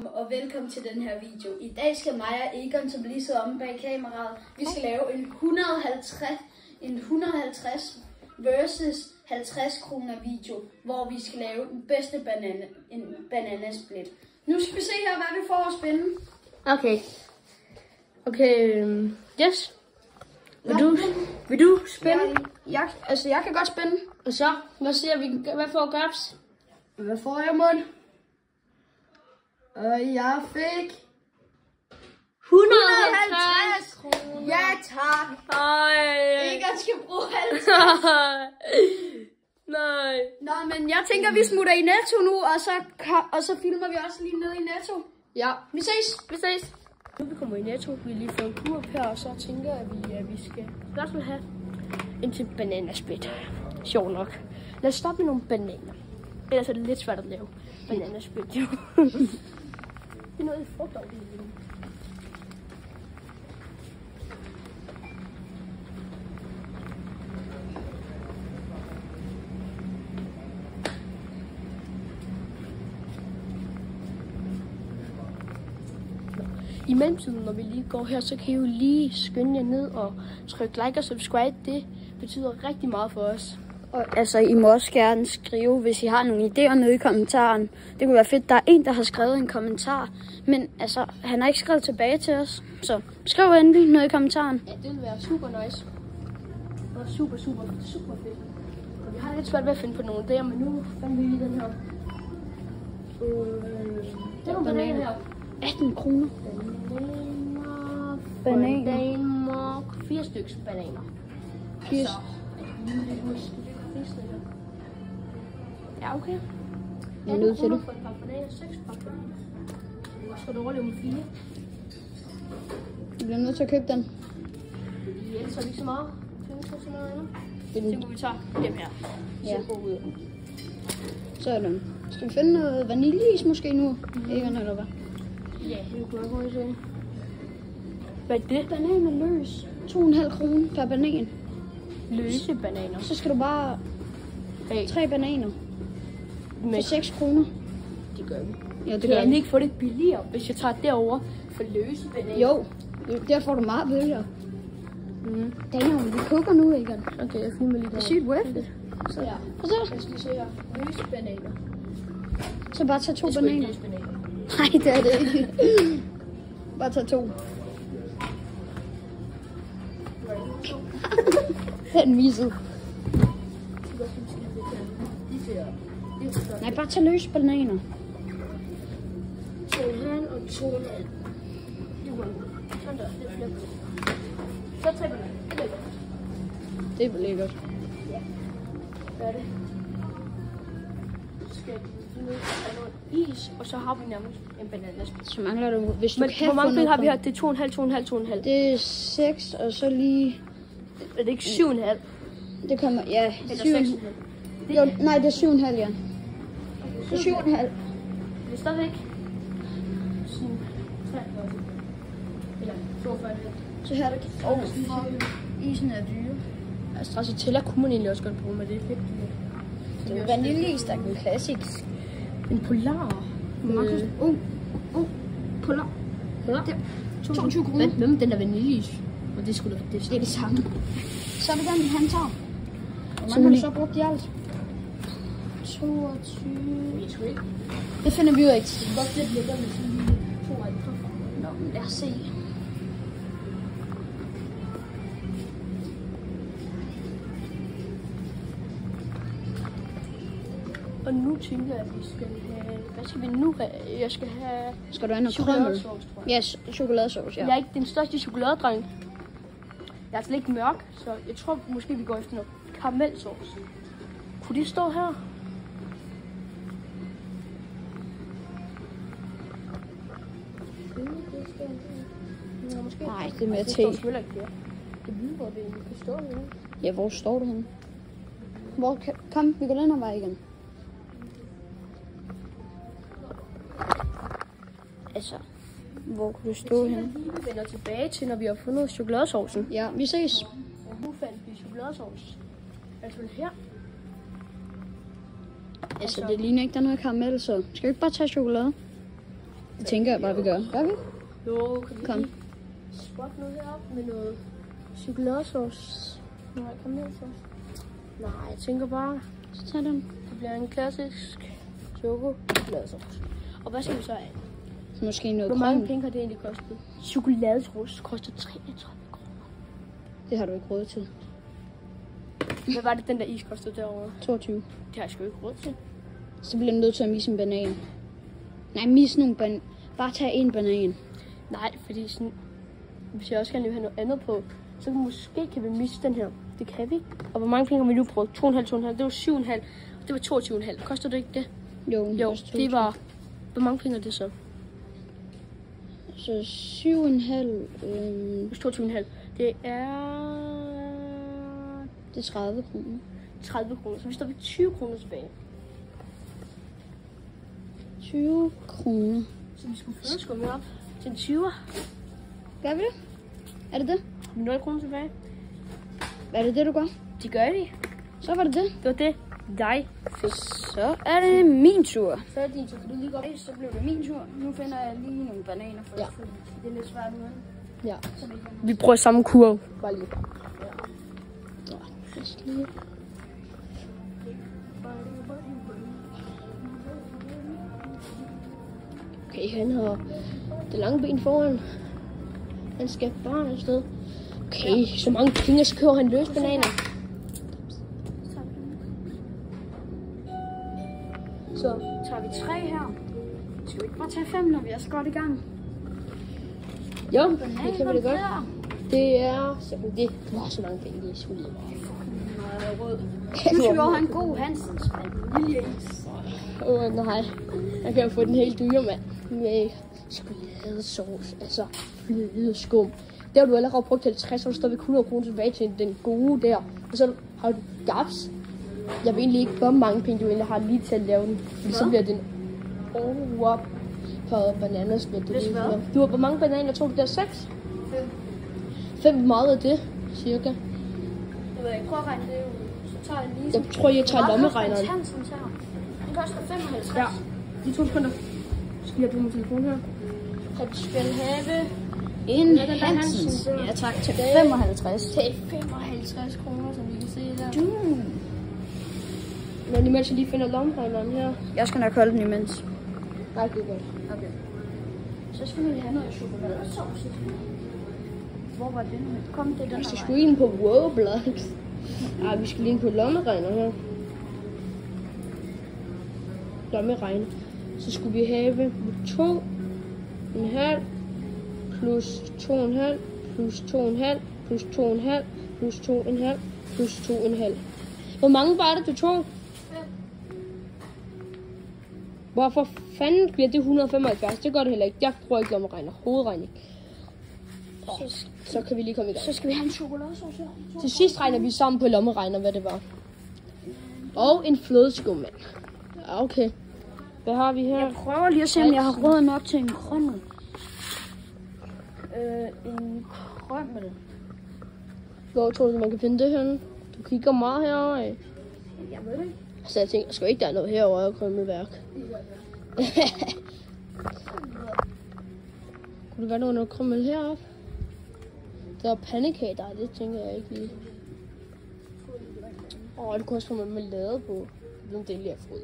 Og velkommen til den her video. I dag skal mig og Egon, som lige sidder omme bag kameraet, vi skal lave en 150 versus 50 kroner video, hvor vi skal lave den bedste bananasplit. Nu skal vi se her, hvad vi får at spænde. Okay, yes. Vil du spænde? Jeg kan godt spænde. Og så, hvad får Gabs? Hvad får jeg, mund? Og jeg fik 150 kroner. Ja, tak. Egon skal bruge 50. Nej. Nå, men jeg tænker, vi smutter i Netto nu, og så filmer vi også lige nede i Netto. Ja, Vi ses. Nu vi kommer i Netto, vi lige får en kur op her, og så tænker jeg, at vi skal have en til bananasplit. Sjov nok. Lad os starte med nogle bananer. Ellers er det lidt svært at lave bananasplit, jo. Det er noget i frugtafdelingen. I mellemtiden, når vi lige går her, så kan I jo lige skynde jer ned og trykke like og subscribe. Det betyder rigtig meget for os. Og altså, I må også gerne skrive, hvis I har nogle idéer nede i kommentaren. Det kunne være fedt. Der er en, der har skrevet en kommentar, men altså, han har ikke skrevet tilbage til os. Så skriv endelig nede i kommentaren. Ja, det vil være super nice. Det var super fedt. Og vi har lidt svært ved at finde på nogle idéer, men nu fandt vi lige den her. Det er nogle bananer her. 18 kroner. Bananer. 4 stykker bananer. 4 Altså, 4 stykker. Ja, okay. Jeg er nødt til det. For et par bananer, 6 par bananer. Og skal du overleve med 4. Jeg bliver nødt til at købe den. Ja, ellers er det ikke så meget. Så meget andet. Det er Så vi tager dem her. Ja. Så går ud. Sådan. Skal vi finde noget vaniljeis måske nu? Ikke eller hvad? Ja, det kunne jeg godt se. Hvad er det? Bananer løs. 2,5 kroner per banan. Løse bananer. Så skal du bare 3 bananer Men for 6 kroner. det gør vi. Ja, det Kan gør jeg vi. ikke få det billigere, hvis jeg tager derover for løse bananer? Jo, der får du meget billigere. Damn, vi koger nu, Egon. Okay, jeg filmer lige der. Det er sygt worth it. Så ja. Og så, Jeg skal se her. Løse bananer. så bare tage 2 Det er sgu ikke bananer. løse bananer. Nej, det er det ikke. Bare tage 2. Den misset. Nej, bare tage løse bananer. 2,5 og 2,5. Det var sådan der. Det er flip. Så 3 bananer. Det er lækkert. Det er lækkert. Hvad er det? Skal vi nu have noget is, og så har vi nærmest en bananasplit. Så mangler du, hvis du Men kan hvor mange få billeder har noget vi her? Det er 2,5. Det er 6, og så lige... Er det ikke 7,5? Det kommer, ja, Eller 7. 6,5? Jo, nej, det er 7,5, ja. Det er 7,5. Det er stadigvæk 43. Eller 42. Så her er der isen er dyre. Altså, stracciatella kunne man egentlig også godt bruge, men det er lidt dyrt. Det er vaniljeis, der er en klassisk. En polar. Polar. Polar? Der. 22 kroner. Hvad med den der vaniljeis? Og det skulle da... Det er det samme. Så er det den, han tager. Hvor Så mange har du lige- så brugt i alt? 22. Jeg tror ikke. Det finder vi jo ikke. Det er godt lidt lækkert med sådan en lille 2 andre. Nå, men lad os se. Og nu tænker jeg, at vi skal have... Hvad skal vi nu have? Jeg skal have... Skal du have noget krømmel? Chokoladesauce, tror jeg. Ja, chokoladesauce, ja. Jeg er ikke den største chokoladedreng. Jeg er altså ikke mørk, så jeg tror måske, vi går efter noget karamelsauce. Kunne det stå her? Ja, måske. Nej, det er mere Det står te. selvfølgelig ikke der. Det lyder, hvor det kan stå henne. Ja, hvor står du henne? Kom, vi går den her vej igen. Altså, hvor kunne du stå henne? Vi vender tilbage til, når vi har fundet chokoladesaucen. Ja, vi ses. Og nu fandt vi chokoladesauce. Altså her. Altså, det ligner ikke, der er noget karamel, så skal vi ikke bare tage chokolade? Det tænker jeg bare, vi gør. Gør vi? Jo, kan vi Kom. lige spotte noget heroppe med noget chokoladesauce? Nej, kanelsauce. Nej, jeg tænker bare, Så tag den. det bliver en klassisk chokoladesauce. Og hvad skal vi så have? Så måske noget Hvor mange grønt. penge har det egentlig kostet? Chokoladesauce koster 33 kroner. Det har du ikke råd til. Hvad var det, den der is kostede derovre? 22. Det har jeg sgu ikke råd til. Så bliver du nødt til at misse en banan. Nej, misse nogle banan. Bare tag en banan. Nej, fordi sådan, hvis jeg også gerne vil have noget andet på, så kan vi miste den her. Det kan vi. Og hvor mange penge har vi nu brugt? 2,5. Det var 7,5. Det var 22,5. Koster det ikke det? Jo, det var... Hvor mange penge er det så? Så 7,5. Hvis 22,5. Det er... Det er 30 kroner. 30 kroner. Så vi står ved 20 kroner tilbage. 20 kroner. Så vi skulle først gå med op til en 20'er. Gør vi det? Er det det? Med 0 kroner tilbage. Er det det, du gør? Det gør de. Så var det det. Det var det. Jeg fik. Så er det min tur. Så er det din tur. Kan du lige gå op? Så blev det min tur. Nu finder jeg lige nogle bananer for Ja. Det er lidt svært nu. Ja. Vi prøver samme kurve. Bare lige. Okay, han har det lange ben foran. Han skal bare afsted. Okay, så mange penge, så køber han løs bananer. Så tager vi 3 her. Skal vi ikke bare tage 5, når vi er så godt i gang? Jo, det kan vi da godt. Der. Det er... Det var så mange penge, det er sgu lige. Meget rød. Nu skal vi også have en god Hansens vaniljeis. Nej, jeg kan jo få den helt dyre, mand. Med chokoladesauce, altså flødeskum. Der har du allerede brugt 50, og så står vi 100 kroner tilbage til den gode der. Og så har du gaps. Jeg ved egentlig ikke, hvor mange penge du egentlig har lige til at lave den. Fordi så bliver den over på bananasplit. Du har hvor mange bananer tror du der? 6? 5 meget af det, cirka. Jeg ved ikke, prøv at regne det ud. Så tager jeg lige... Jeg tror, jeg tager lommeregneren. Hansens her. Den koster 55. Ja, de 2 sekunder. Skal jeg bruge min telefon her? Han skal have en Hansens. Ja tak, til 55. Til 55 kroner, som I kan se der. Du. Men imens jeg lige finder lommeregneren her. Jeg skal nok holde den imens. Nej, det er godt. Okay. Så skal vi have noget chokoladesauce. Hvor var den? Kom det den Vi skal her sgu ind på Roblox. Ej, vi skal lige ind på lommeregner her. Lommeregner. Så skulle vi have 2,5 plus 2,5 plus 2,5 plus 2,5 plus 2,5 plus 2,5. Hvor mange var det, du tog? 5. Hvorfor fanden bliver det 175? Det gør det heller ikke. Jeg bruger ikke lommeregner. Hovedregning. Så kan vi lige komme i gang. Så skal vi have en chokoladesauce her. Til sidst regner vi sammen på lommeregner, hvad det var. Og en flødeskum, mand. Ja, okay. Hvad har vi her? Jeg prøver lige at se, om jeg har råd nok til en krømmel. En krømmel. Hvor tror du, man kan finde det henne? Du kigger meget herovre. Jeg ved det ikke. Så jeg tænker, skal ikke der er noget herovre og krømmelværk? Kunne det være noget krømmel heroppe? Der er pandekager, det tænker jeg ikke lige. Det kunne også få marmelade på. Jeg ved, om det er lige fryd.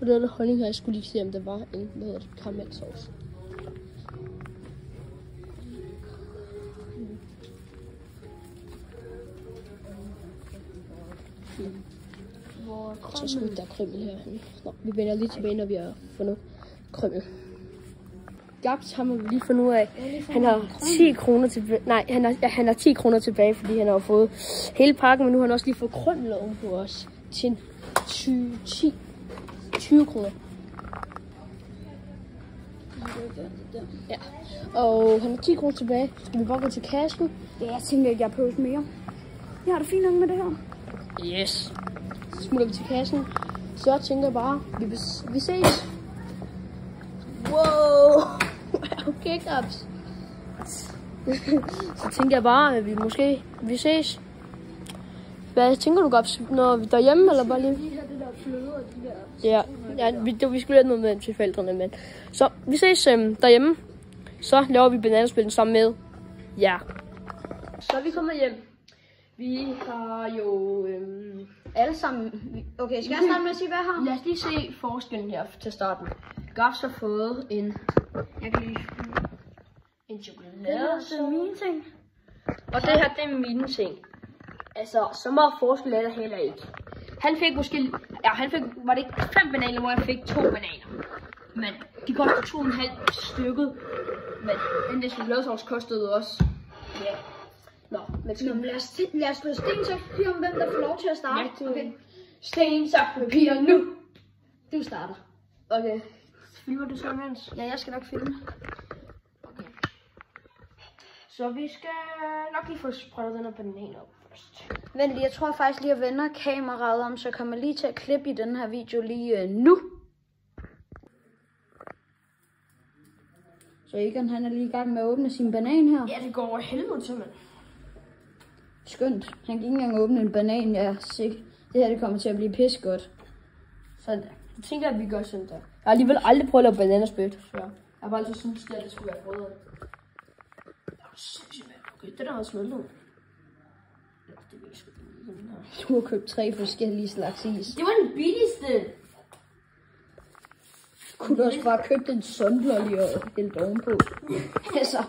Og det var der holdning her, jeg skulle lige se, om der var en, hvad hedder det, karamelsauce. Jeg tror sgu ikke, der er krømmel herhenne. Nå, vi vender lige tilbage, når vi har fundet krømmel. Gaps har man lige fundet ud af. Han har 10 kroner tilbage. Nej, han har 10 kroner tilbage, fordi han har fået hele pakken, men nu har han også lige fået krømmel oven på os til 20 kroner. Ja, og han har 10 kroner tilbage. Skal vi bare gå til kassen? Ja, jeg tænker ikke, jeg behøver mere. Jeg har det fint nok med det her. Yes. Så smutter vi til kassen. Så tænker jeg bare, vi ses. Wow. Okay, Gaps. Så tænker jeg bare, at vi ses. Hvad tænker du, Gaps? Når vi er derhjemme, eller bare lige? Lige have det der der fløde og de der... Vi skulle have noget med til forældrene, men... Så vi ses derhjemme. Så laver vi bananaspillen sammen med jer. Så er vi kommet hjem. Vi har jo Alle sammen. Okay, skal jeg starte med at sige, hvad jeg har? lad os lige se forskellen her til starten. Gafs har fået en chokolade. Det er mine ting. Og det her, det er mine ting. Altså, så meget forskel er der heller ikke. Han fik måske, var det ikke 5 bananer, hvor jeg fik 2 bananer. Men de koster 2,5 stykket. Men den der chokoladesauce kostede også. Ja. Nå, men Lad os spille sten, så papir om, hvem der får lov til at starte. Ja, okay. Sten, saks, papir nu. Du starter. Okay. Filmer du så imens? Ja, jeg skal nok filme. Okay. Så vi skal nok lige få sprøjtet den her banan op først. Vent lige, jeg tror faktisk lige at vender kameraet om, så kommer jeg lige til at klippe i den her video lige nu. Så Egon, han er lige i gang med at åbne sin banan her. Ja, det går over helvede til, mand. Skønt. Han gik ikke engang åbne en banan. Jeg er sikker. Det her det kommer til at blive pis godt. Sådan der. Jeg tænker, at vi gør sådan der. Jeg har alligevel aldrig prøvet at lave bananasplit. Så jeg har bare altid syntes, at det skulle være brød. Okay, det der har smeltet. Det vil jeg sgu ikke. Du har købt 3 forskellige slags is. Det var den billigste. Kunne du også bare købe en sunblolly og hælde ovenpå? Altså.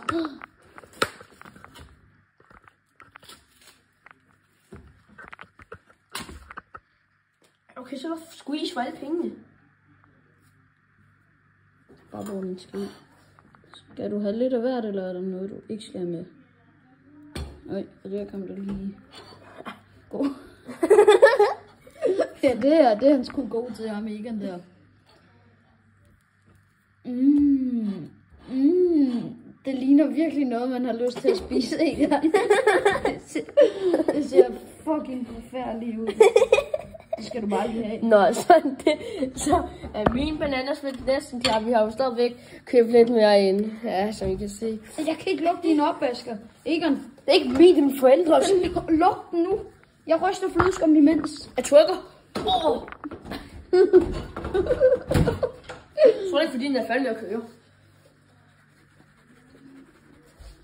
Okay, så var squeeze for alle pengene. Bare bruge min skid. Skal du have lidt af hvert, eller er der noget, du ikke skal have med? Øj, og der kom du lige. God. Ja, det er han sgu god til, ham Egon der. Det ligner virkelig noget, man har lyst til at spise, Egon. Det ser fucking forfærdeligt ud. Det skal du bare lige have. Nå, så er min bananasplit næsten klar. Vi har jo stadigvæk købt lidt mere ind. Ja, som I kan se. Jeg kan ikke lukke dine opvasker. Egon. Det er ikke min, det er min forældre. Luk den nu. Jeg ryster flødeskum imens. Jeg trykker. Jeg tror ikke, fordi den er færdig med at køre.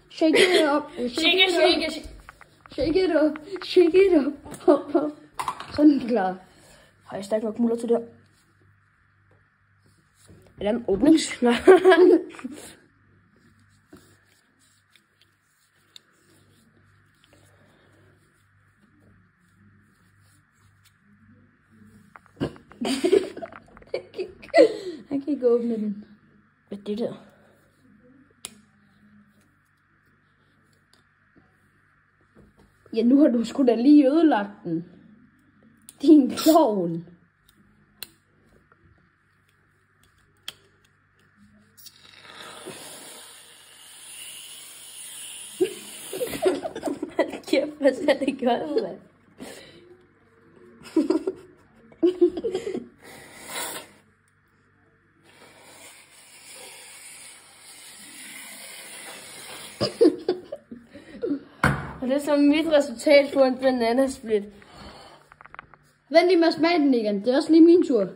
Shake it up. Shake it up. Shake it up. Hop, hop. Sådan er den klar. Har jeg stærkt nok muller til det? Er der en åbnings? Nej. Han kan ikke åbne den. Hvad er det der? Ja, nu har du sgu da lige ødelagt den. Din klovn. Kæft, hvad skal det gøre, mand? Og det er så mit resultat på en bananasplit. Vent lige med at smage den igen. Det er også lige min tur.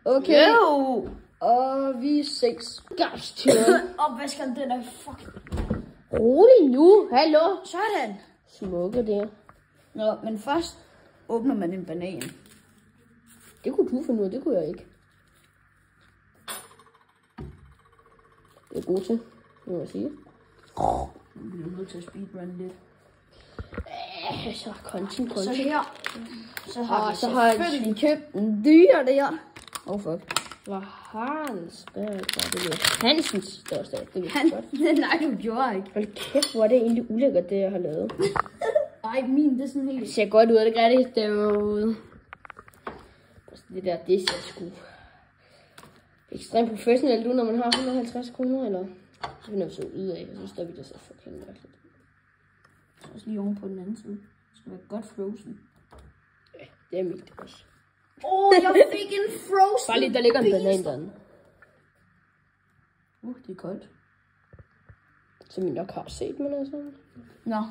Okay. Jo! Og vi ses. Gafstyr. Opvaskeren, den er fucking... Rolig nu. Hallo. Sådan. Smukke det. Nå, men først åbner man en banan. Det kunne du finde ud af, det kunne jeg ikke. Det er god til, må jeg sige. Nu bliver nødt til at speedrun lidt. Så content. Så her. Så har vi selvfølgelig købt en dyr der. Oh fuck. Hvad har han spærret? Det er Hansens dørsdag. Det er Han, godt. nej, du gjorde ikke. Hold kæft, hvor er det egentlig ulækkert, det jeg har lavet. Nej, min, det er sådan helt... Det ser godt ud, er det ikke rigtigt derude? Det der, det ser sgu ekstremt professionelt ud, når man har 150 kroner, eller? Så finder vi så ud af, jeg synes, der vi det så fucking mærkeligt. Så også lige oven på den anden side. Det skal være godt frozen. Ja, det er mit også. Jeg fik en frozen. Bare lige, der ligger en banan derinde. Det er koldt. Som I nok har set, men altså. Nå.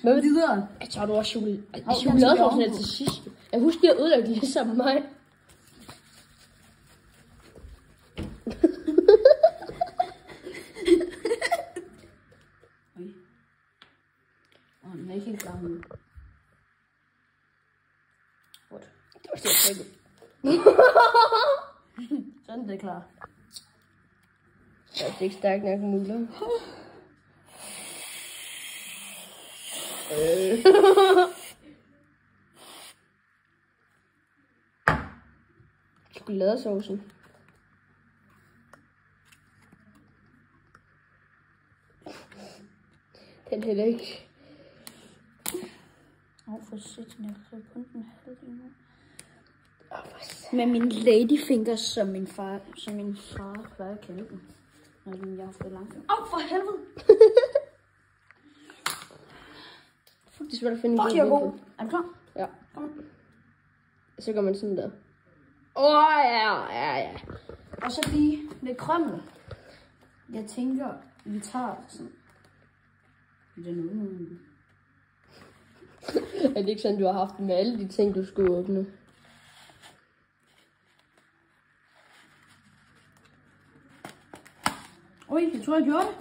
Hvad videre. Jeg tager du også chokoladesauce til sidst. Jeg husker, jeg ødelagde det lige sammen med mig. Den er ikke helt klar nu. What? Det var så ikke. Sådan det er klar. Jeg er ikke stærkt nok muligt. Chokoladesaucen. Den heller ikke. For sætten, jeg kan kun den halve nu. Med min ladyfingers, som min far plejer at kalde den. Når jeg har fået langfingre. For helvede! Det er svært at finde en Fuck, jeg er god. Er du klar? Ja. Kom. Så gør man sådan der. Ja. Og så lige lidt krømmel. Jeg tænker, vi tager sådan. Er det ikke sådan, du har haft med alle de ting, du skulle åbne? Ui, jeg tror, jeg gjorde det.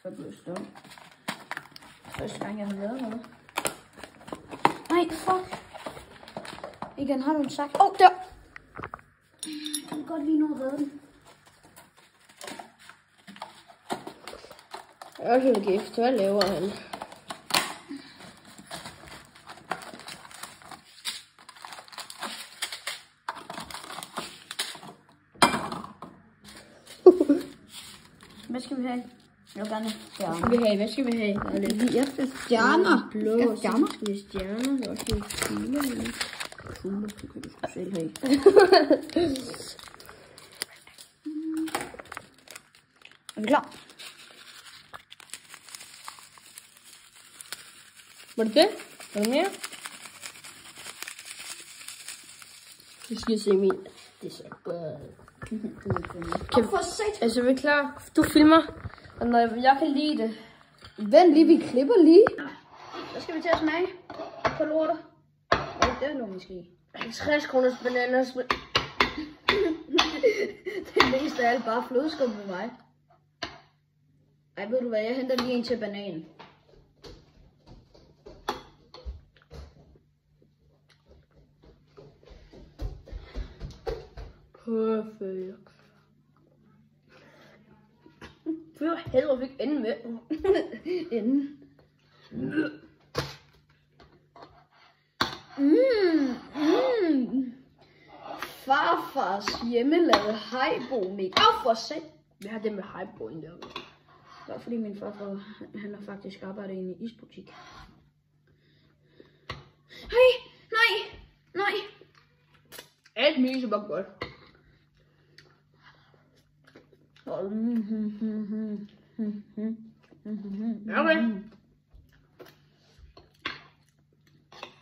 Så blev jeg stået. Første gang, jeg har lavet noget. Nej, fuck. Igen, har du en sak? Der! Jeg kan godt lige nå at redde den. Jeg er også lidt gift. Hvad laver han? Hvad skal vi have? Jeg vil gerne stjerner. Hvad skal vi have? Der er lidt Jeg skal stjerner. blå. Stjerner. Skal vi stjerner? Der er også lidt kugler. Kugler, det kan du sgu selv have. Er vi klar? Var det det? Var der mere? Nu skal jeg se min. Det ser godt. Altså, vi er klar. Du filmer. Og når jeg kan lide det. Vent lige, vi klipper lige. Så skal vi til at smage på lortet. Det er nu måske. 50 kroners bananer. Det meste af alt bare flødeskum med mig. Ej, ved du hvad, jeg henter lige en til bananen. Perfekt. For helvede fik enden med. Enden. Farfars hjemmelavede hajbo-mix. For sent. Vi har det med hypeboen der. Det var fordi min farfar, han har faktisk arbejdet i en isbutik. Hey, nej. Alt mye var godt. Okay.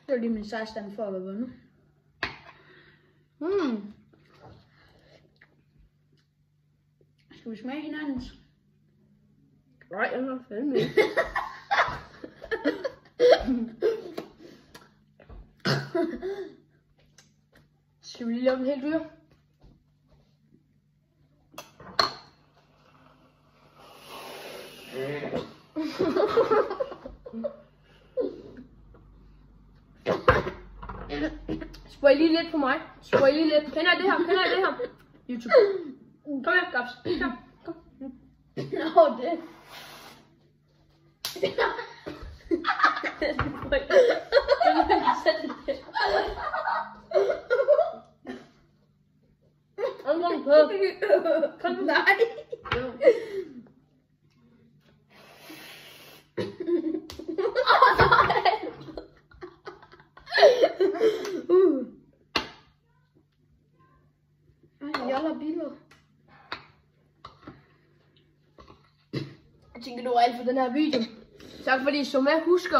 Det var lige min sejrstand for at være vundet. Skal vi smage hinandens? Nej, jeg har fandme ikke. Skal vi lige lave den helt dyr? Sprøj lige lidt på mig. Sprøj lige lidt. Kender I det her? YouTube. Kom her, Gabs. Kom. Nå, det. Kom. Nej. Joller biler. Jeg tænker, det var alt for den her video. Tak fordi I så med. Husk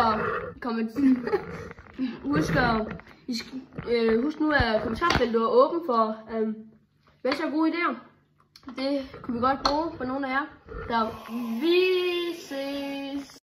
nu at kommentarfeltet er åbent for hvad så gode idéer. Det kunne vi godt bruge for nogle af jer. Så vi ses.